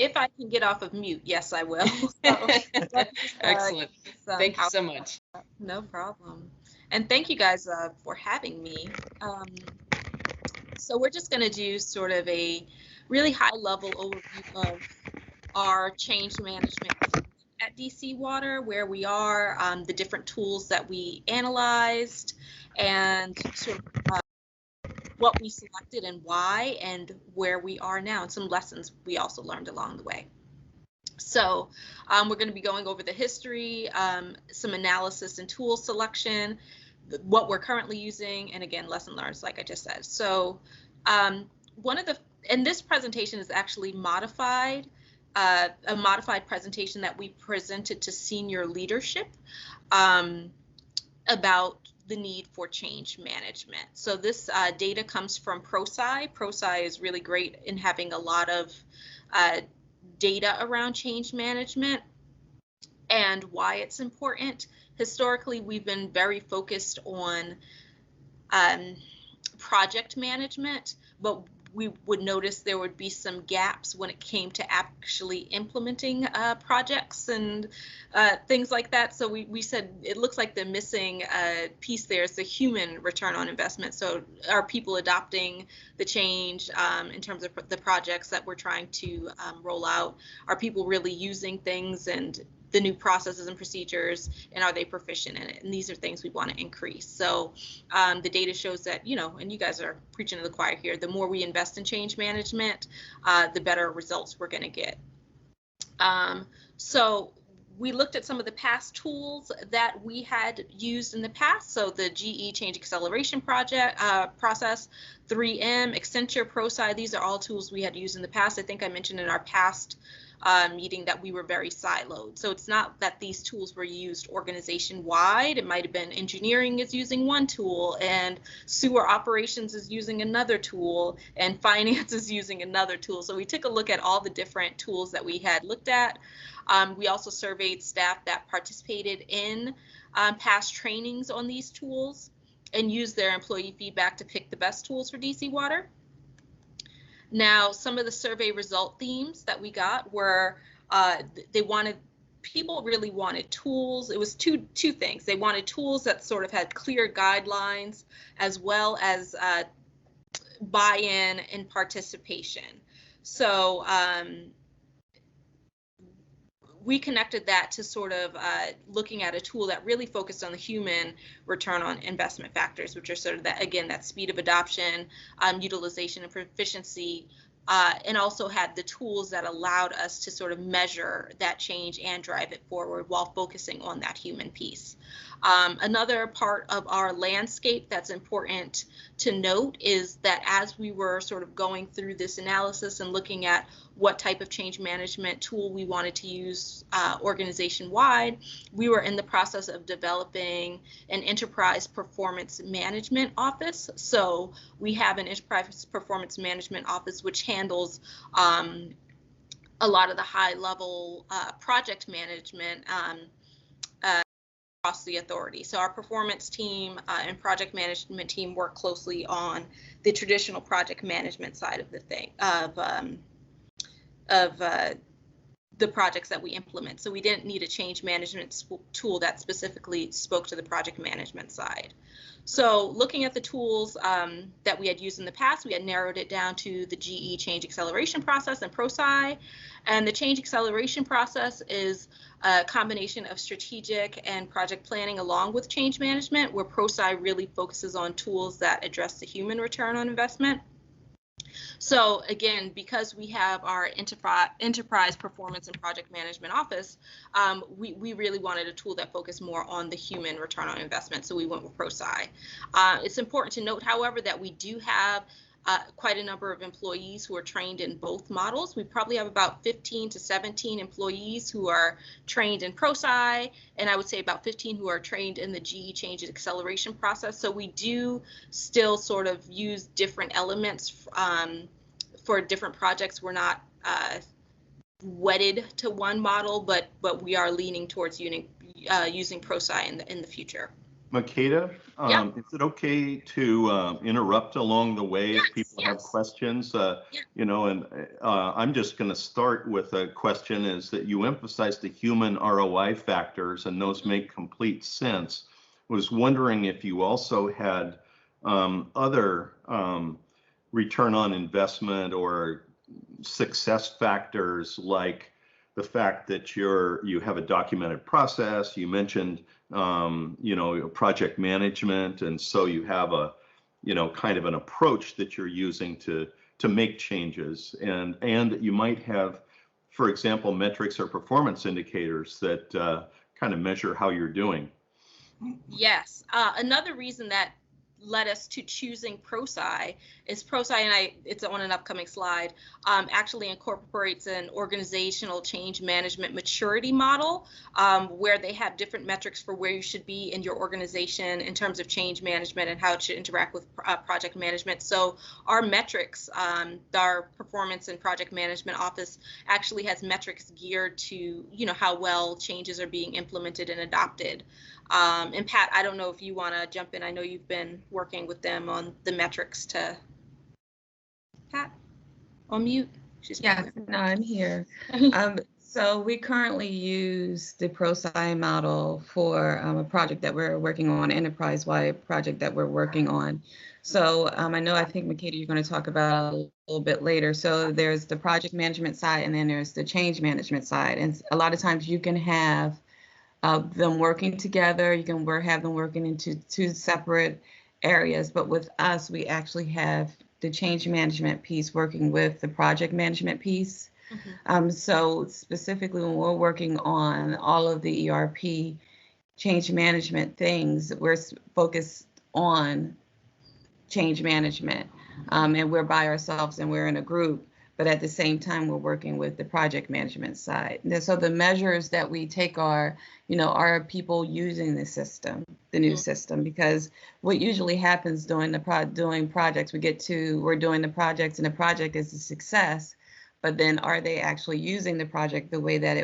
If I can get off of mute, yes, I will. So let me just, Excellent. give some Thank you house- so much. No problem. And thank you guys for having me. So we're just going to do sort of a really high level overview of our change management at DC Water, where we are, the different tools that we analyzed, and sort of what we selected and why, and where we are now, and some lessons we also learned along the way. So we're going to be going over the history, some analysis and tool selection, what we're currently using, and again, lesson learned, like I just said. So and this presentation is actually modified, a modified presentation that we presented to senior leadership about the need for change management. So this data comes from ProSci. ProSci is really great in having a lot of data around change management and why it's important. Historically, we've been very focused on project management, but we would notice there would be some gaps when it came to actually implementing projects and things like that. So we said it looks like the missing piece there is the human return on investment. So are people adopting the change in terms of the projects that we're trying to roll out? Are people really using things and the new processes and procedures, and are they proficient in it? And these are things we want to increase. So the data shows that, and you guys are preaching to the choir here, the more we invest in change management, the better results we're going to get. So we looked at some of the past tools that we had used in the past. So the GE Change Acceleration process, 3M, Accenture, ProSci, these are all tools we had used in the past. I think I mentioned in our past meeting that we were very siloed. So it's not that these tools were used organization-wide. It might have been engineering is using one tool, and sewer operations is using another tool, and finance is using another tool. So we took a look at all the different tools that we had looked at. We also surveyed staff that participated in past trainings on these tools and used their employee feedback to pick the best tools for DC Water. Now, some of the survey result themes that we got were people really wanted tools. It was two things. They wanted tools that sort of had clear guidelines as well as buy-in and participation. So we connected that to sort of looking at a tool that really focused on the human return on investment factors, which are sort of that speed of adoption, utilization and proficiency, and also had the tools that allowed us to sort of measure that change and drive it forward while focusing on that human piece. Another part of our landscape that's important to note is that as we were sort of going through this analysis and looking at what type of change management tool we wanted to use organization-wide, we were in the process of developing an enterprise performance management office. So we have an enterprise performance management office which handles a lot of the high-level project management across the authority. So our performance team and project management team work closely on the traditional project management side of the thing, of the projects that we implement. So we didn't need a change management tool that specifically spoke to the project management side. So looking at the tools that we had used in the past, we had narrowed it down to the GE Change Acceleration process and ProSci. And the change acceleration process is a combination of strategic and project planning along with change management, where ProSci really focuses on tools that address the human return on investment. So again, because we have our enterprise performance and project management office, we really wanted a tool that focused more on the human return on investment. So we went with ProSci. It's important to note, however, that we do have quite a number of employees who are trained in both models. We probably have about 15 to 17 employees who are trained in ProSci, and I would say about 15 who are trained in the GE Change Acceleration process. So we do still sort of use different elements for different projects. We're not wedded to one model, but we are leaning towards using ProSci in the future. Makeda, Yep. is it okay to interrupt along the way if Yes, people have yes. questions? Yeah. You know, and I'm just going to start with a question is that you emphasize the human ROI factors, and those make complete sense. Was wondering if you also had other return on investment or success factors, like the fact that you have a documented process. You mentioned you know, project management, and so you have a, you know, kind of an approach that you're using to make changes, and you might have, for example, metrics or performance indicators that kind of measure how you're doing. Yes. Another reason that led us to choosing ProSci is ProSci, and it's on an upcoming slide, actually incorporates an organizational change management maturity model, where they have different metrics for where you should be in your organization in terms of change management and how it should interact with project management. So our metrics, our performance and project management office actually has metrics geared to, you know, how well changes are being implemented and adopted. And Pat, I don't know if you want to jump in. I know you've been working with them on the metrics to. Pat, on mute. Yes, no, I'm here. So we currently use the ProSci model for a project that we're working on, enterprise-wide project that we're working on. So I think, Makeda, you're going to talk about a little bit later. So there's the project management side, and then there's the change management side. And a lot of times you can have them working together. You can have them working into two separate areas. But with us, we actually have the change management piece working with the project management piece. So specifically when we're working on all of the ERP change management things, we're focused on change management, and we're by ourselves and we're in a group, but at the same time we're working with the project management side. And so the measures that we take are, you know, are people using the system, the new system? Because what usually happens during doing projects, we're doing the projects and the project is a success, but then are they actually using the project the way that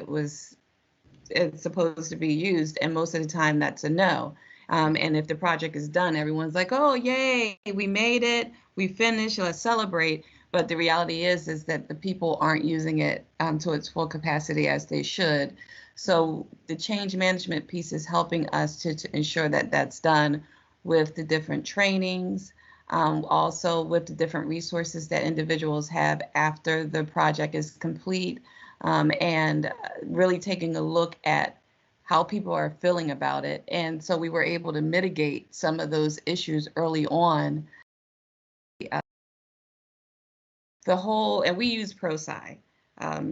it's supposed to be used? And most of the time that's a no. And if the project is done, everyone's like, oh, yay, we made it, we finished, let's celebrate. But the reality is that the people aren't using it to its full capacity as they should. So the change management piece is helping us to ensure that that's done with the different trainings, also with the different resources that individuals have after the project is complete, and really taking a look at how people are feeling about it. And so we were able to mitigate some of those issues early on. And we use ProSci.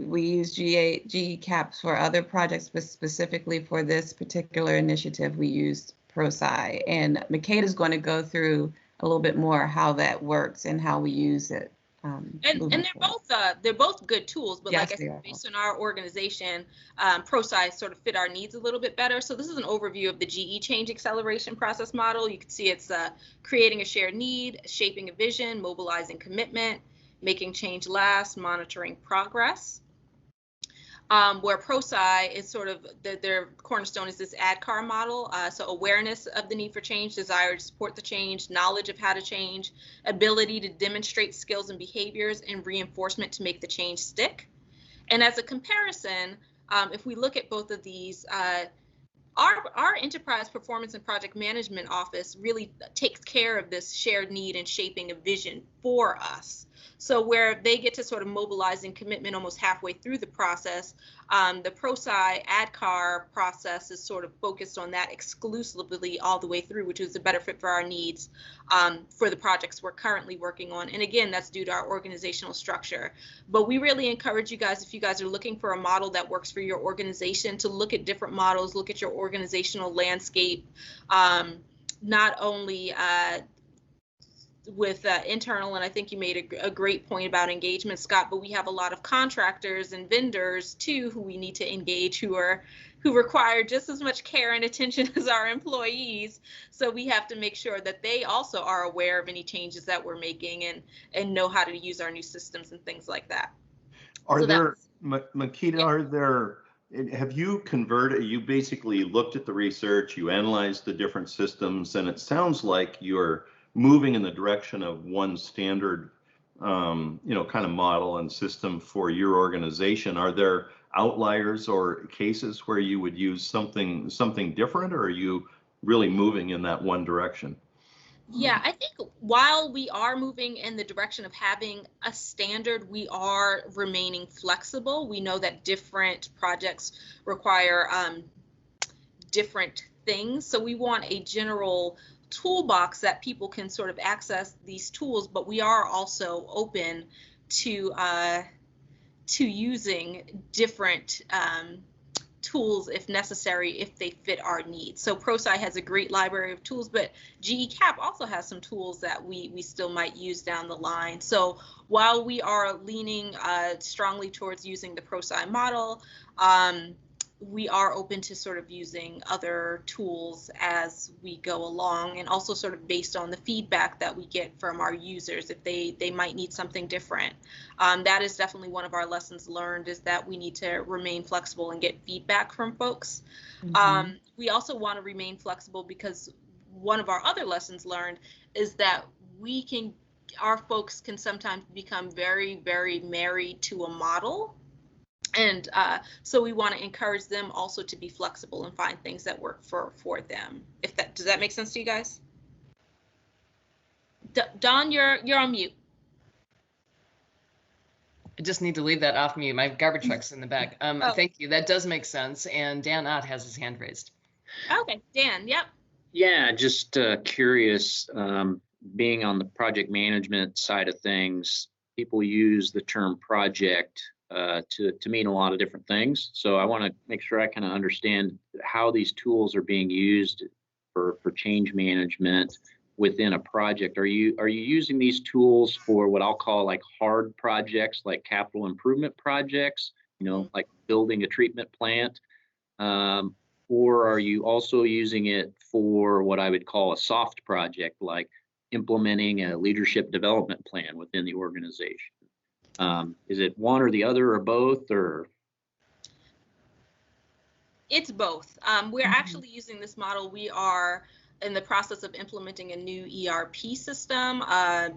We use GE CAPS for other projects, but specifically for this particular initiative, we used ProSci. And Makeda is going to go through a little bit more how that works and how we use it. And they're both good tools, but yes, like I said, based on our organization, ProSci sort of fit our needs a little bit better. So this is an overview of the GE change acceleration process model. You can see it's creating a shared need, shaping a vision, mobilizing commitment, making change last, monitoring progress. Where ProSci is sort of their cornerstone is this Adkar model. So awareness of the need for change, desire to support the change, knowledge of how to change, ability to demonstrate skills and behaviors, and reinforcement to make the change stick. And as a comparison, if we look at both of these, our enterprise performance and project management office really takes care of this shared need and shaping a vision for us. So where they get to sort of mobilizing commitment almost halfway through the process, the ProSci Adkar process is sort of focused on that exclusively all the way through, which is a better fit for our needs for the projects we're currently working on. And again, that's due to our organizational structure. But we really encourage you guys, if you guys are looking for a model that works for your organization, to look at different models, look at your organizational landscape, not only with internal, and I think you made a great point about engagement, Scott, but we have a lot of contractors and vendors too who we need to engage who require just as much care and attention as our employees. So we have to make sure that they also are aware of any changes that we're making and know how to use our new systems and things like that. Makeda, are there have you converted, you basically looked at the research, you analyzed the different systems, and it sounds like you're moving in the direction of one standard, kind of model and system for your organization. Are there outliers or cases where you would use something different, or are you really moving in that one direction? Yeah, I think while we are moving in the direction of having a standard, we are remaining flexible. We know that different projects require different things. So we want a general toolbox that people can sort of access these tools, but we are also open to using different tools if necessary, if they fit our needs. So ProSci has a great library of tools, but GECAP also has some tools that we still might use down the line. So while we are leaning strongly towards using the ProSci model, we are open to sort of using other tools as we go along, and also sort of based on the feedback that we get from our users, if they might need something different. That is definitely one of our lessons learned, is that we need to remain flexible and get feedback from folks. Mm-hmm. We also want to remain flexible because one of our other lessons learned is that our folks can sometimes become very, very married to a model. And so we want to encourage them also to be flexible and find things that work for them. Does that make sense to you guys? Don, you're on mute. I just need to leave that off mute. My garbage truck's in the back. Thank you. That does make sense. And Dan Ott has his hand raised. Okay, Dan. Yep. Yeah, just curious. Being on the project management side of things, people use the term project to mean a lot of different things. So I want to make sure I kind of understand how these tools are being used for change management within a project. Are you using these tools for what I'll call like hard projects, like capital improvement projects, like building a treatment plant? Or are you also using it for what I would call a soft project, like implementing a leadership development plan within the organization? Is it one or the other or both, or? It's both. We're actually using this model. We are in the process of implementing a new ERP system.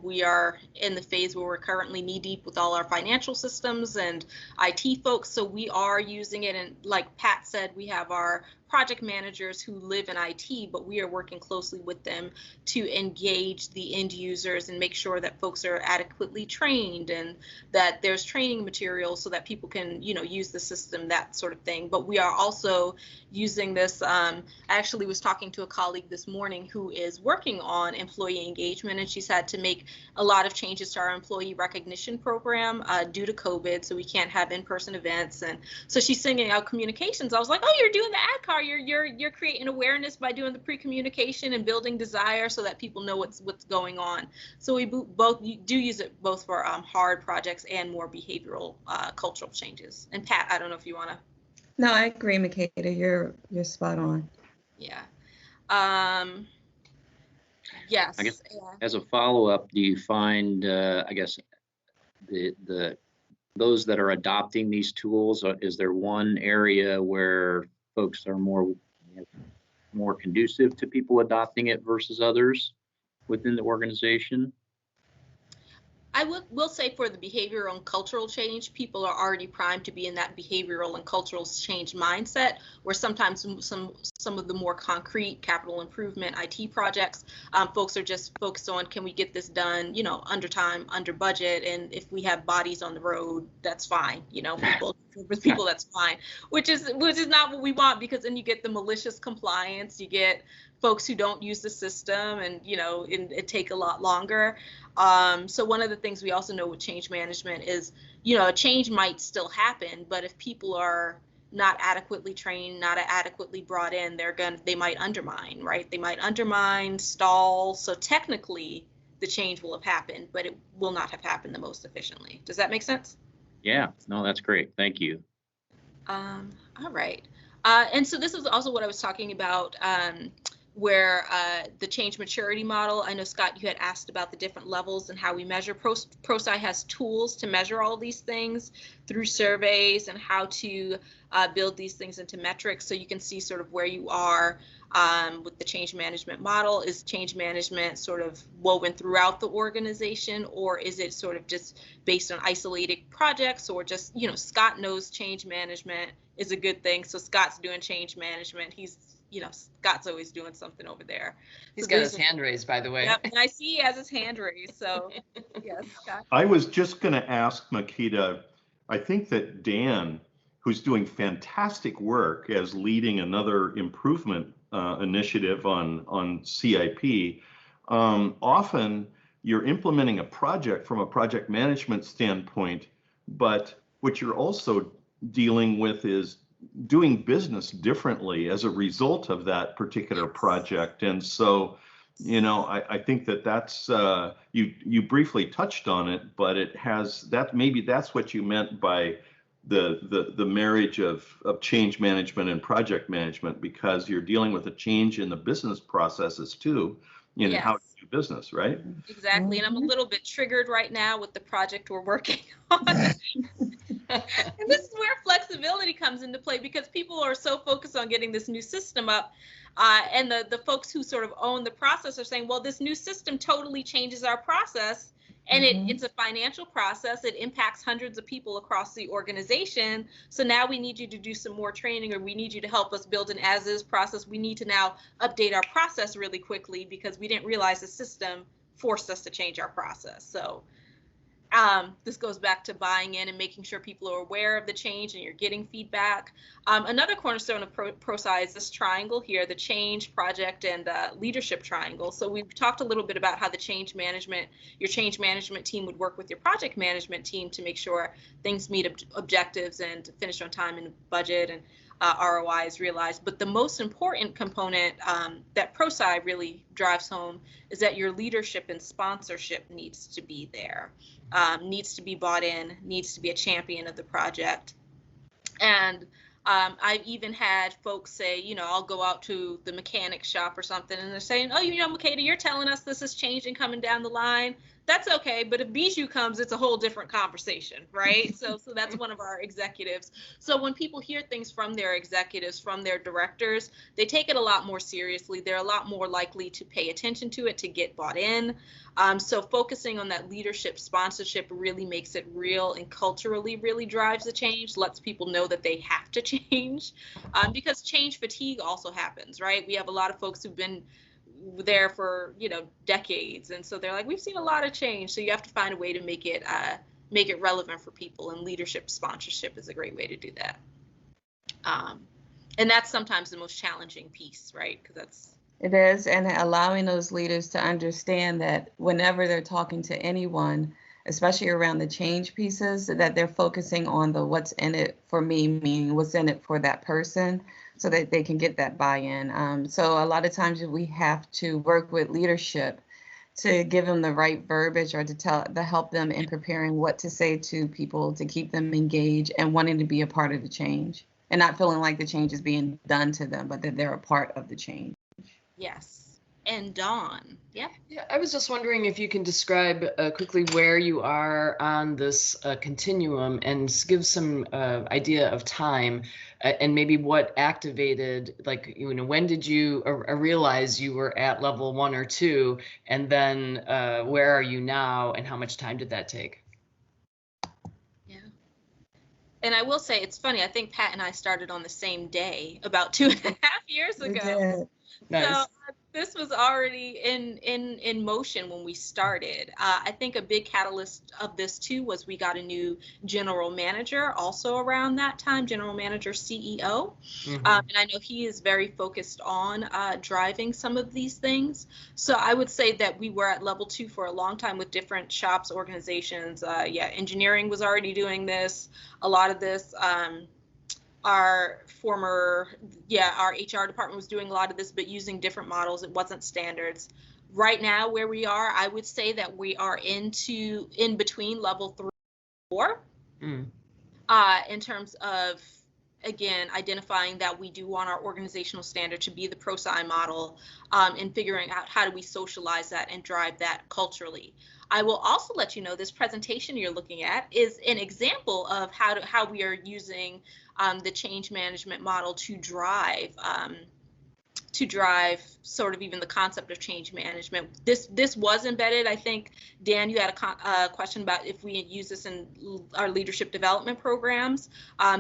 We are in the phase where we're currently knee deep with all our financial systems and IT folks. So we are using it. And like Pat said, we have our project managers who live in IT, but we are working closely with them to engage the end users and make sure that folks are adequately trained and that there's training materials so that people can, use the system, that sort of thing. But we are also using this. I actually was talking to a colleague this morning who is working on employee engagement, and she's had to make a lot of changes to our employee recognition program due to COVID, so we can't have in-person events. And so she's sending out communications. I was like, oh, you're doing the Adkar. You're creating awareness by doing the pre-communication and building desire so that people know what's going on. So we both do use it both for hard projects and more behavioral cultural changes. And Pat, I don't know if you want to. No, I agree, Makeda. You're spot on. Yeah. Yes. I guess as a follow-up, do you find, I guess, those that are adopting these tools, is there one area where folks are more conducive to people adopting it versus others within the organization? I will say for the behavioral and cultural change, people are already primed to be in that behavioral and cultural change mindset, where sometimes some of the more concrete capital improvement IT projects, folks are just focused on, can we get this done, under time, under budget, and if we have bodies on the road, that's fine, people that's fine, which is not what we want, because then you get the malicious compliance, you get folks who don't use the system, and it take a lot longer. So one of the things we also know with change management is, a change might still happen, but if people are not adequately trained, not adequately brought in, they might undermine, right? They might undermine, stall. So technically the change will have happened, but it will not have happened the most efficiently. Does that make sense? Yeah, no, that's great. Thank you. All right. And so this is also what I was talking about where the change maturity model, I know, Scott, you had asked about the different levels and how we measure. ProSci has tools to measure all these things through surveys and how to build these things into metrics, so you can see sort of where you are with the change management model. Is change management sort of woven throughout the organization, or is it sort of just based on isolated projects, or just, you know, Scott knows change management is a good thing, so Scott's doing change management. He's, you know, Scott's always doing something over there. He's got his hand raised, by the way. Yep, and I see he has his hand raised, so yes, Scott. I was just going to ask Makeda, I think that Dan, who's doing fantastic work as leading another improvement initiative on CIP, often you're implementing a project from a project management standpoint, but what you're also dealing with is doing business differently as a result of that particular project. And so, you know, I think that that's, you briefly touched on it, but it has that, maybe that's what you meant by the marriage of change management and project management, because you're dealing with a change in the business processes too, in how to do business, right? Exactly. And I'm a little bit triggered right now with the project we're working on. And this is where flexibility comes into play, because people are so focused on getting this new system up. And the folks who sort of own the process are saying, well, this new system totally changes our process. And it's a financial process. It impacts hundreds of people across the organization. So now we need you to do some more training, or we need you to help us build an as-is process. We need to now update our process really quickly because we didn't realize the system forced us to change our process. So this goes back to buying in and making sure people are aware of the change and you're getting feedback. Another cornerstone of ProSci is this triangle here, the change, project, and leadership triangle. So we've talked a little bit about how the your change management team would work with your project management team to make sure things meet objectives and finish on time and budget, and ROI is realized. But the most important component that ProSci really drives home is that your leadership and sponsorship needs to be there, needs to be bought in, needs to be a champion of the project. And I've even had folks say, you know, I'll go out to the mechanic shop or something, and they're saying, oh, you know, Makeda, you're telling us this is changing coming down the line. That's okay, but if Bijou comes, it's a whole different conversation, right? So that's one of our executives. So when people hear things from their executives, from their directors, they take it a lot more seriously. They're a lot more likely to pay attention to it, to get bought in. So focusing on that leadership sponsorship really makes it real, and culturally really drives the change, lets people know that they have to change, because change fatigue also happens, right? We have a lot of folks who've been there for, you know, decades, and so they're like, we've seen a lot of change. So you have to find a way to make it relevant for people, and leadership sponsorship is a great way to do that. And that's sometimes the most challenging piece, right? Because it is, and allowing those leaders to understand that whenever they're talking to anyone, especially around the change pieces, that they're focusing on the what's in it for me, meaning what's in it for that person, so that they can get that buy-in. So a lot of times we have to work with leadership to give them the right verbiage, or to help them in preparing what to say to people, to keep them engaged and wanting to be a part of the change, and not feeling like the change is being done to them, but that they're a part of the change. yes. And Dawn, yeah, I was just wondering if you can describe quickly where you are on this continuum, and give some idea of time, and maybe what activated, like, you know, when did you realize you were at level 1 or 2, and then where are you now, and how much time did that take? Yeah. And I will say, it's funny, I think Pat and I started on the same day about 2.5 years ago. We did. Nice. So this was already in motion when we started. I think a big catalyst of this too was we got a new general manager also around that time, general manager CEO. And I know he is very focused on driving some of these things. So I would say that we were at level 2 for a long time with different shops, organizations. Engineering was already doing this, a lot of this. Our HR department was doing a lot of this, but using different models. It wasn't standards. Right now, where we are, I would say that we are in between level 3 and 4 in terms of again, identifying that we do want our organizational standard to be the ProSci model, and figuring out how do we socialize that and drive that culturally. I will also let you know this presentation you're looking at is an example of how we are using the change management model to drive sort of even the concept of change management. This was embedded. I think, Dan, you had a question about if we use this in our leadership development programs.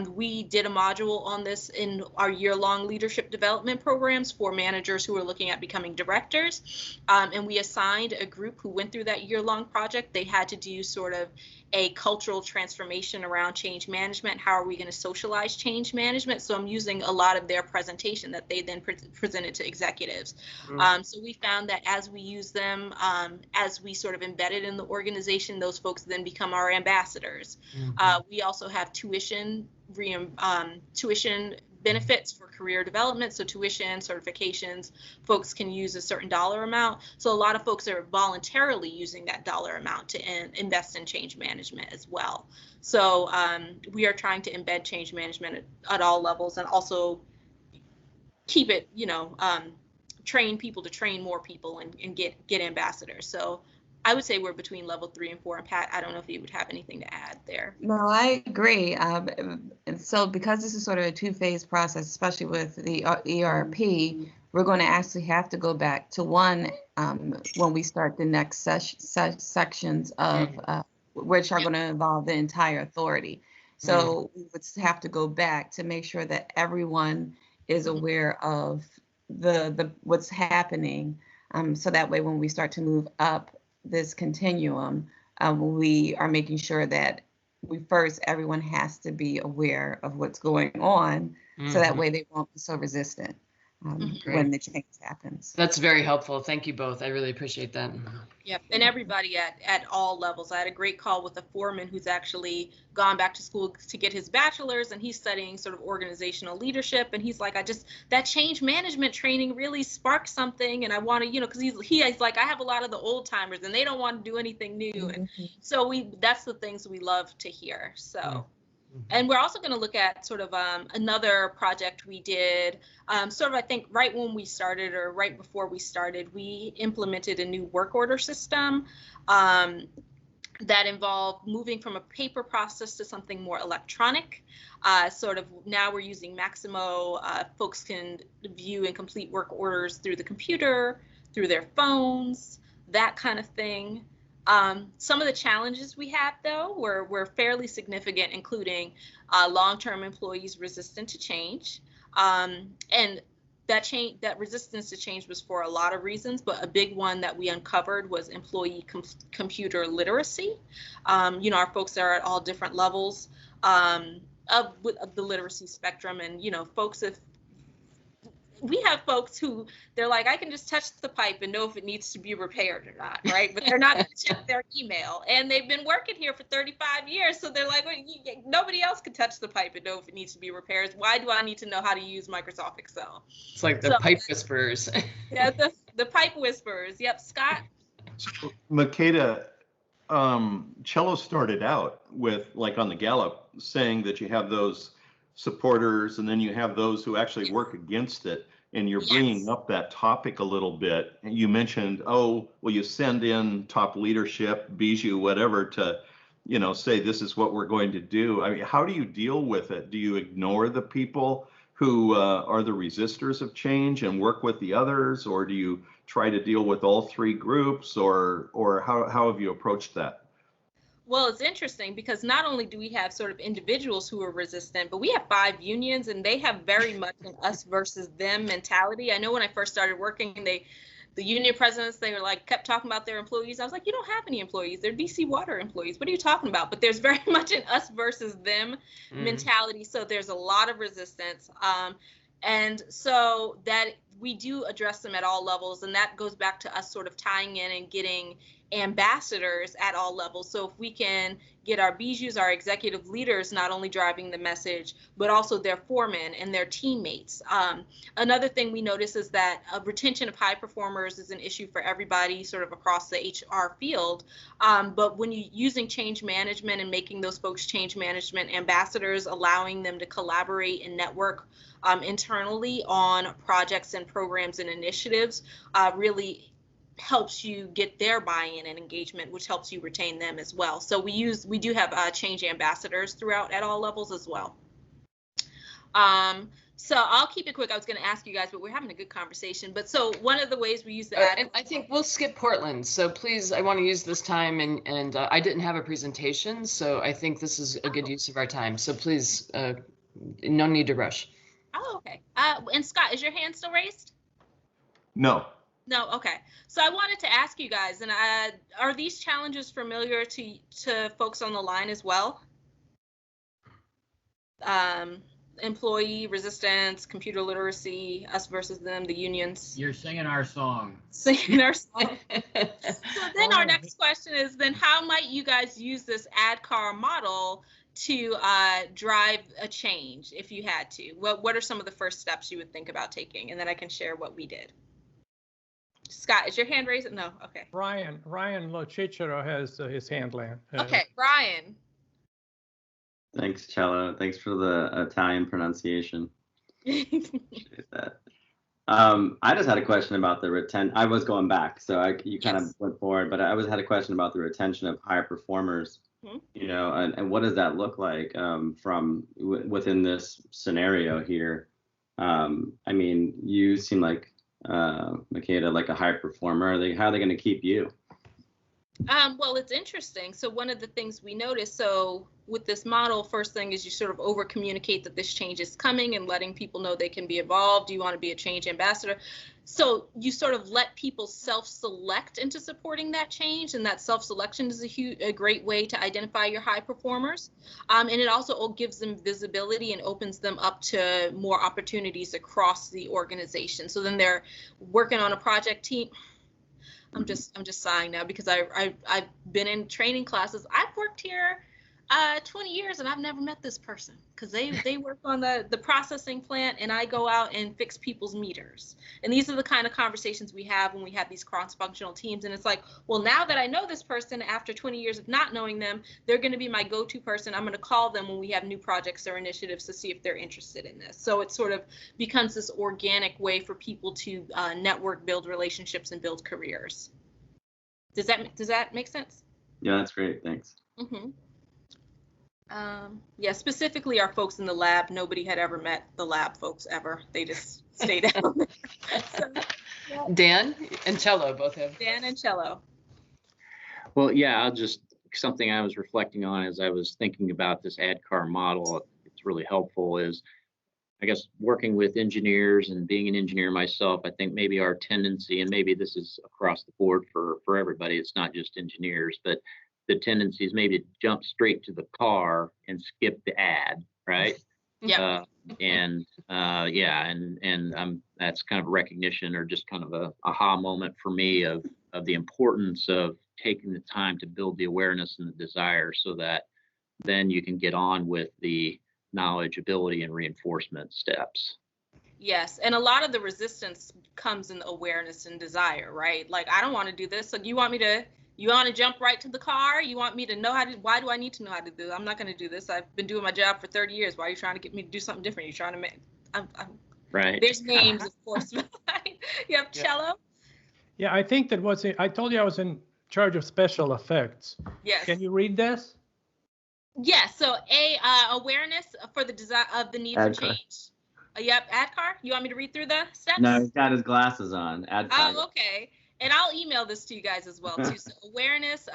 We did a module on this in our year-long leadership development programs for managers who are looking at becoming directors. And we assigned a group who went through that year-long project. They had to do sort of a cultural transformation around change management. How are we going to socialize change management? So I'm using a lot of their presentation that they then presented to executives. So we found that as we use them, as we sort of embed it in the organization, those folks then become our ambassadors. We also have tuition benefits for career development. So tuition, certifications, folks can use a certain dollar amount. So a lot of folks are voluntarily using that dollar amount to invest in change management as well. So we are trying to embed change management at all levels, and also keep it, train people to train more people and get ambassadors. So I would say we're between level 3 and 4. And Pat, I don't know if you would have anything to add there. No, I agree. And so because this is sort of a two-phase process, especially with the ERP, we're going to actually have to go back to one when we start the next sections of which are going to involve the entire authority. So we would have to go back to make sure that everyone is aware of the what's happening. So that way, when we start to move up this continuum, we are making sure that everyone has to be aware of what's going on, so that way they won't be so resistant when the change happens. That's very helpful. Thank you both. I really appreciate that. Yep, and everybody at all levels. I had a great call with a foreman who's actually gone back to school to get his bachelor's, and he's studying sort of organizational leadership. And he's like, that change management training really sparked something, and I want to, because he's like, I have a lot of the old timers, and they don't want to do anything new. And so that's the things we love to hear. So. And we're also going to look at sort of another project we did, sort of, I think, right when we started or right before we started, we implemented a new work order system that involved moving from a paper process to something more electronic. Sort of now we're using Maximo. Folks can view and complete work orders through the computer, through their phones, that kind of thing. Some of the challenges we have, though, were fairly significant, including long-term employees resistant to change. And that resistance to change was for a lot of reasons, but a big one that we uncovered was employee computer literacy. Our folks are at all different levels of the literacy spectrum, and folks, if we have folks who they're like, I can just touch the pipe and know if it needs to be repaired or not, right? But they're not going to check their email, and they've been working here for 35 years, so they're like, well, nobody else can touch the pipe and know if it needs to be repaired. Why do I need to know how to use Microsoft Excel? It's like the pipe whisperers. Yeah, the pipe whisperers. Yep, Scott. So, Makeda, Cello started out with, like on the Gallup, saying that you have those supporters, and then you have those who actually work against it, and you're bringing up that topic a little bit. And you mentioned, you send in top leadership, Bijou, whatever, to say this is what we're going to do. I mean, how do you deal with it? Do you ignore the people who are the resistors of change and work with the others, or do you try to deal with all three groups, or how have you approached that? Well, it's interesting because not only do we have sort of individuals who are resistant, but we have 5 unions, and they have very much an us versus them mentality. I know when I first started working, the union presidents, they were like, kept talking about their employees. I was like, you don't have any employees. They're DC Water employees. What are you talking about? But there's very much an us versus them mentality. So there's a lot of resistance. And so that we do address them at all levels. And that goes back to us sort of tying in and getting ambassadors at all levels. So if we can get our bijous, our executive leaders, not only driving the message, but also their foremen and their teammates. Another thing we notice is that retention of high performers is an issue for everybody sort of across the HR field. But when you're using change management and making those folks change management ambassadors, allowing them to collaborate and network internally on projects and programs and initiatives, really helps you get their buy-in and engagement, which helps you retain them as well. So we do have change ambassadors throughout at all levels as well. So I'll keep it quick. I was going to ask you guys, but we're having a good conversation. But so one of the ways we use the and I think we'll skip Portland. So please, I want to use this time, and I didn't have a presentation, so I think this is a good use of our time. So please, no need to rush. Oh, okay. And Scott, is your hand still raised? No. No, okay. So I wanted to ask you guys, and are these challenges familiar to folks on the line as well? Employee resistance, computer literacy, us versus them, the unions. You're singing our song. Singing our song. So then our next question is, then how might you guys use this ADKAR model to drive a change if you had to? What are some of the first steps you would think about taking? And then I can share what we did. Scott, is your hand raised? No, okay. Ryan Lochichero has his hand land. Okay, Ryan. Thanks, Cello. Thanks for the Italian pronunciation. Appreciate that. I just had a question about the retention. I was going back, so you kind of went forward, but I had a question about the retention of higher performers. You know, and what does that look like from within this scenario here? I mean, you seem like Makeda, like a high performer. How are they going to keep you? Well, it's interesting. So one of the things we noticed, so with this model, first thing is you sort of over communicate that this change is coming and letting people know they can be involved. You want to be a change ambassador. So you sort of let people self-select into supporting that change, and that self-selection is a great way to identify your high performers. And it also gives them visibility and opens them up to more opportunities across the organization. So then they're working on a project team. I'm just sighing now because I've been in training classes. I've worked here 20 years and I've never met this person because they work on the processing plant and I go out and fix people's meters. And these are the kind of conversations we have when we have these cross-functional teams. And it's like, well, now that I know this person after 20 years of not knowing them, they're going to be my go-to person. I'm going to call them when we have new projects or initiatives to see if they're interested in this. So it sort of becomes this organic way for people to network, build relationships, and build careers. Does that make sense? Yeah, that's great. Thanks. Mm-hmm. Yeah, specifically our folks in the lab, nobody had ever met the lab folks ever. They just stayed down there. So, yeah. Dan and Cello both have. Dan and Cello. Well, yeah, something I was reflecting on as I was thinking about this ADKAR model, it's really helpful is, I guess, working with engineers and being an engineer myself, I think maybe our tendency, and maybe this is across the board for everybody, it's not just engineers, but the tendency is maybe to jump straight to the car and skip the ad, right? Yeah. That's kind of a recognition or just kind of a aha moment for me of the importance of taking the time to build the awareness and the desire so that then you can get on with the knowledge, ability, and reinforcement steps. Yes, and a lot of the resistance comes in the awareness and desire, right? Like, I don't want to do this, so you want to jump right to the car? You want me to know why do I need to know how to do it? I'm not going to do this. I've been doing my job for 30 years. Why are you trying to get me to do something different? You're trying to make, right. There's names, of course. You have Cello? Yeah, I think I told you I was in charge of special effects. Yes. Can you read this? Yes, so awareness for the desire of the need for change. Yep, ADKAR. You want me to read through the steps? No, he's got his glasses on. ADKAR. Oh, okay. And I'll email this to you guys as well too. So awareness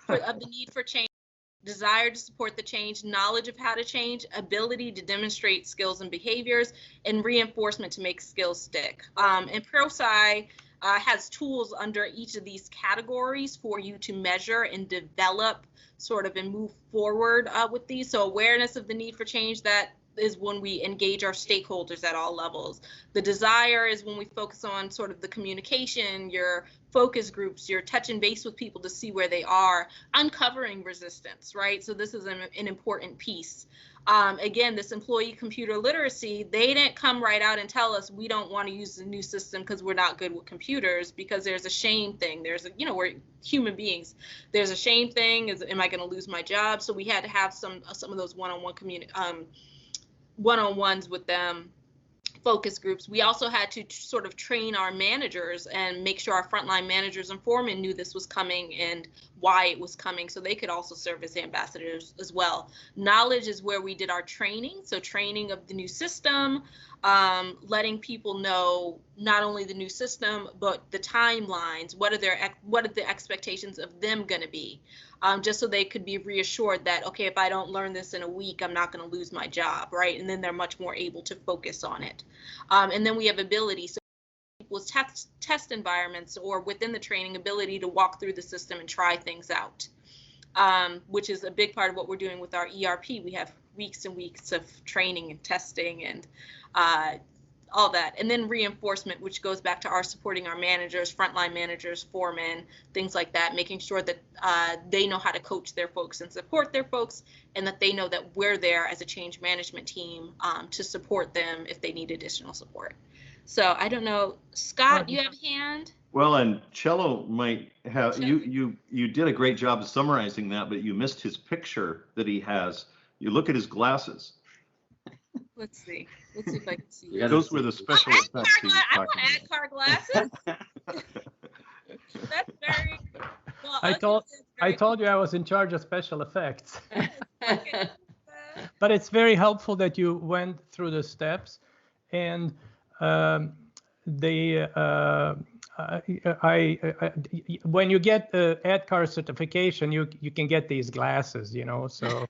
of the need for change, desire to support the change, knowledge of how to change, ability to demonstrate skills and behaviors, and reinforcement to make skills stick. And ProSci has tools under each of these categories for you to measure and develop sort of and move forward with these. So awareness of the need for change, that is when we engage our stakeholders at all levels. The desire is when we focus on sort of the communication, your focus groups, your touch and base with people to see where they are, uncovering resistance, right? So this is an important piece. Again, this employee computer literacy, they didn't come right out and tell us we don't want to use the new system because we're not good with computers, because there's a shame thing. There's a, you know, we're human beings. There's a shame thing. Am I going to lose my job? So we had to have some of those one-on-ones with them, focus groups. We also had to sort of train our managers and make sure our frontline managers and foremen knew this was coming and why it was coming, so they could also serve as ambassadors as well. Knowledge is where we did our training, so training of the new system, letting people know not only the new system but the timelines. What are the expectations of them going to be, just so they could be reassured that, okay, if I don't learn this in a week, I'm not going to lose my job, right? And then they're much more able to focus on it. And then we have ability, so people's test environments, or within the training, ability to walk through the system and try things out, which is a big part of what we're doing with our ERP. We have weeks and weeks of training and testing and all that. And then reinforcement, which goes back to our supporting our managers, frontline managers, foremen, things like that, making sure that they know how to coach their folks and support their folks, and that they know that we're there as a change management team to support them if they need additional support. So I don't know, Scott, you have a hand? Well, and Cello might have, you did a great job of summarizing that, but you missed his picture that he has. You look at his glasses. Let's see if I can see. Those were the special effects he was I want talking Adkar glasses. That's very well. I told you I was in charge of special effects. But it's very helpful that you went through the steps, and when you get the Adkar certification, you can get these glasses, you know. So